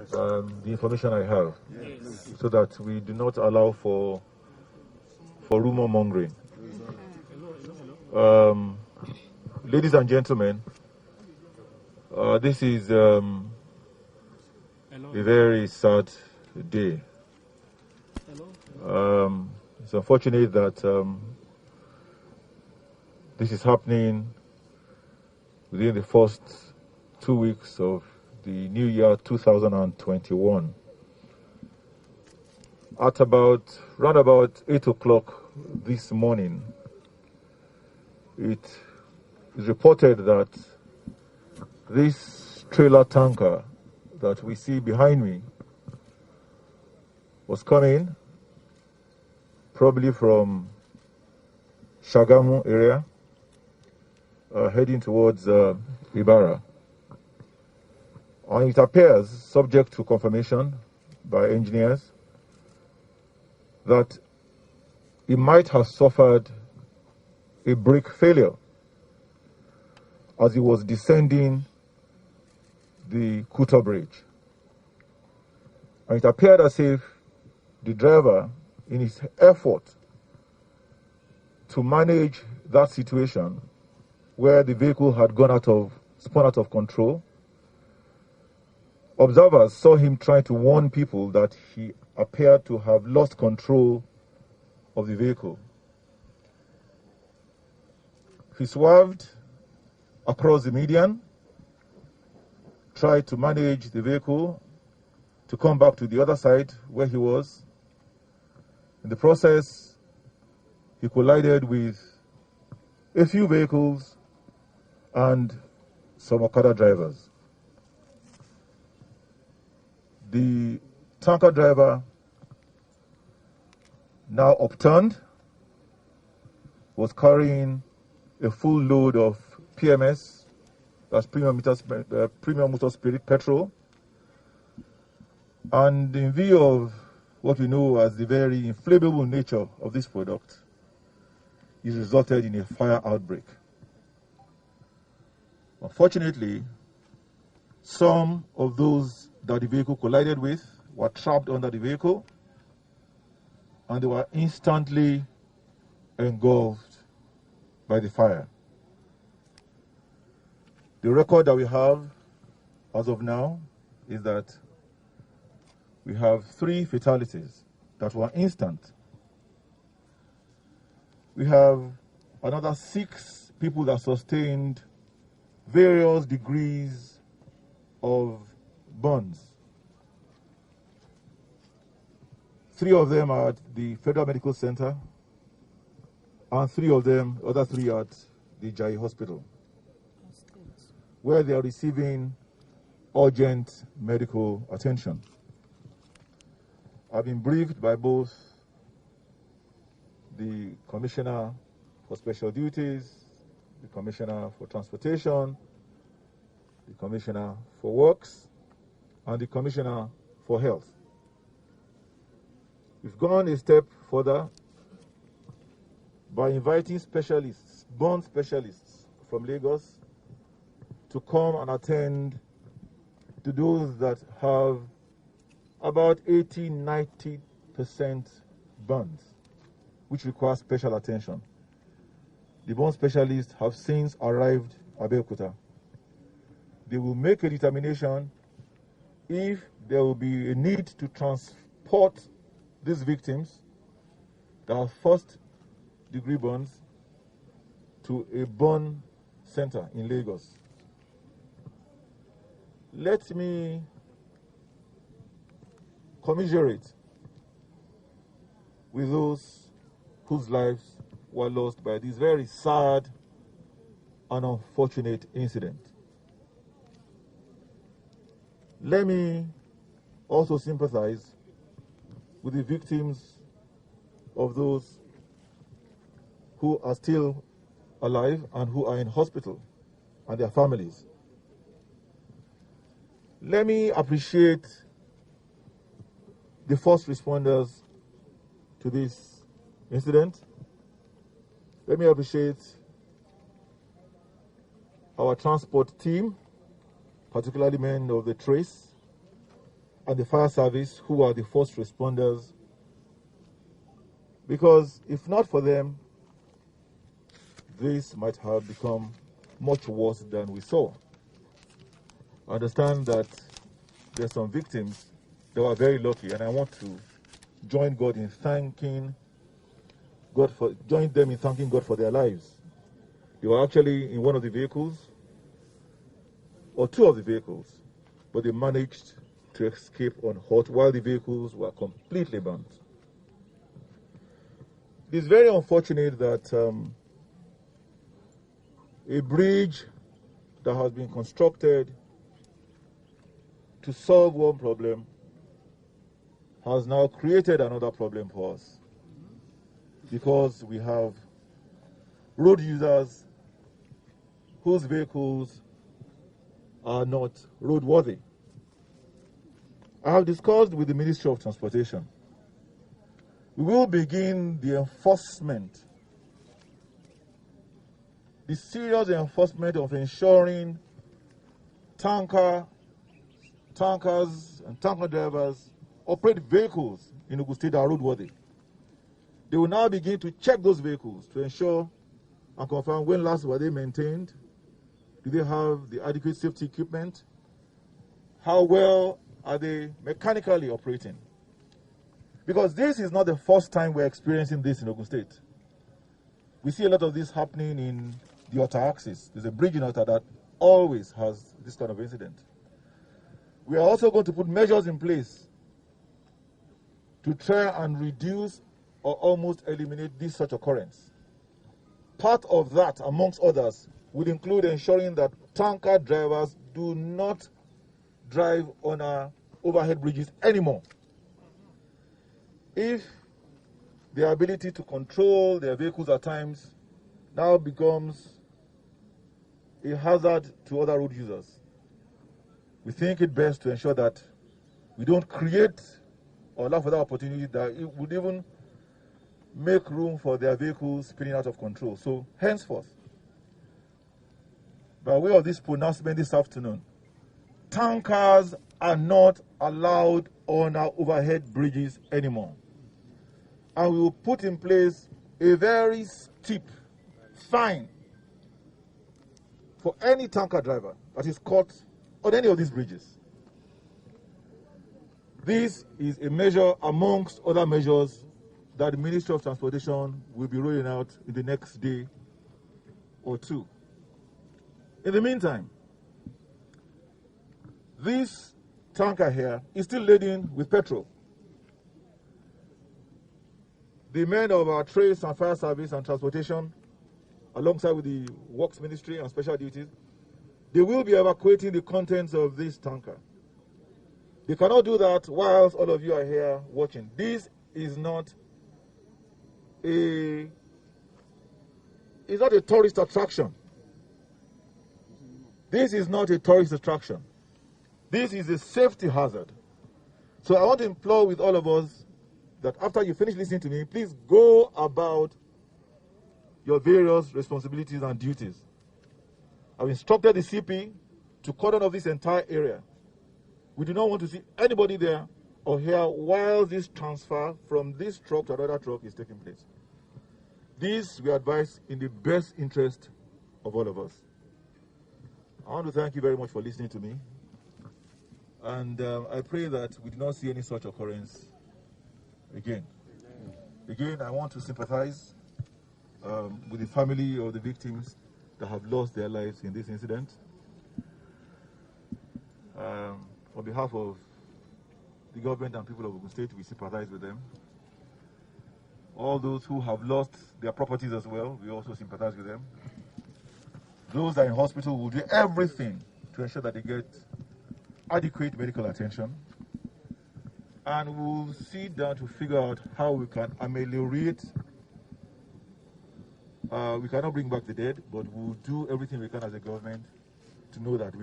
the information I have, so that we do not allow for rumor mongering. Ladies and gentlemen, this is a very sad day. It's unfortunate that this is happening within the first 2 weeks of the new year 2021. At round about 8 o'clock this morning, it is reported that this trailer tanker that we see behind me was coming probably from Shagamu area, heading towards Ibarra. And it appears, subject to confirmation by engineers, that it might have suffered a brake failure as it was descending the Kuto bridge. And it appeared as if the driver, in his effort to manage that situation where the vehicle had spun out of control, observers saw him trying to warn people that he appeared to have lost control of the vehicle. He swerved across the median, tried to manage the vehicle to come back to the other side where he was. In the process, he collided with a few vehicles and some Okada drivers. The tanker driver, now upturned, was carrying a full load of PMS, that's premium motor spirit petrol, and in view of what we know as the very inflammable nature of this product, it resulted in a fire outbreak. Unfortunately, some of those that the vehicle collided with were trapped under the vehicle, and they were instantly engulfed by the fire. The record that we have as of now is that we have 3 fatalities that were instant. We have another 6 people that sustained various degrees of burns. 3 of them are at the Federal Medical Center, and 3 of them, other 3 at the Jai Hospital, where they are receiving urgent medical attention. I've been briefed by both the Commissioner for Special Duties, the Commissioner for Transportation, the Commissioner for Works, and the Commissioner for Health. We've gone a step further by inviting specialists, burn specialists from Lagos, to come and attend to those that have about 80–90% burns, which require special attention. The burn specialists have since arrived at Abeokuta. They will make a determination if there will be a need to transport these victims that have first-degree burns to a burn center in Lagos. Let me commiserate with those whose lives were lost by this very sad and unfortunate incident. Let me also sympathize with the victims of those who are still alive and who are in hospital and their families. Let me appreciate the first responders to this incident. Let me appreciate our transport team, particularly men of the trace. and the fire service, who are the first responders, because if not for them, this might have become much worse than we saw. I understand that there's some victims that were very lucky, and I want to join God in thanking God join them in thanking God for their lives. They were actually in one of the vehicles, or two of the vehicles, but they managed to escape unhurt while the vehicles were completely burnt. It is very unfortunate that a bridge that has been constructed to solve one problem has now created another problem for us, because we have road users whose vehicles are not roadworthy. I have discussed with the Ministry of Transportation. We will begin the enforcement, the serious enforcement of ensuring tankers and tanker drivers operate vehicles in Ogun State that are roadworthy. They will now begin to check those vehicles to ensure and confirm when last were they maintained, do they have the adequate safety equipment, how well are they mechanically operating. Because this is not the first time we're experiencing this in Ogun State. We see a lot of this happening in the Otta axis. There's a bridge in Otta that always has this kind of incident. We are also going to put measures in place to try and reduce or almost eliminate this such occurrence. Part of that, amongst others, will include ensuring that tanker drivers do not drive on our overhead bridges anymore. If their ability to control their vehicles at times now becomes a hazard to other road users, we think it best to ensure that we don't create or allow for that opportunity that it would even make room for their vehicles spinning out of control. So henceforth, by way of this pronouncement this afternoon, tankers are not allowed on our overhead bridges anymore. And we will put in place a very steep fine for any tanker driver that is caught on any of these bridges. This is a measure amongst other measures that the Ministry of Transportation will be rolling out in the next day or two. In the meantime, this tanker here is still laden with petrol. The men of our trades and fire service and transportation, alongside with the works ministry and special duties, they will be evacuating the contents of this tanker. They cannot do that whilst all of you are here watching. This is not a tourist attraction. This is not a tourist attraction. This is a safety hazard. So I want to implore with all of us that after you finish listening to me, please go about your various responsibilities and duties. I've instructed the CP to cordon off this entire area. We do not want to see anybody there or here while this transfer from this truck to another truck is taking place. This we advise in the best interest of all of us. I want to thank you very much for listening to me. And I pray that we do not see any such occurrence again. Again, I want to sympathize with the family of the victims that have lost their lives in this incident. On behalf of the government and people of Ogun State, we sympathize with them. All those who have lost their properties as well, we also sympathize with them. Those that are in hospital will do everything to ensure that they get adequate medical attention. And we'll sit down to figure out how we can ameliorate. We cannot bring back the dead, but we'll do everything we can as a government to know that we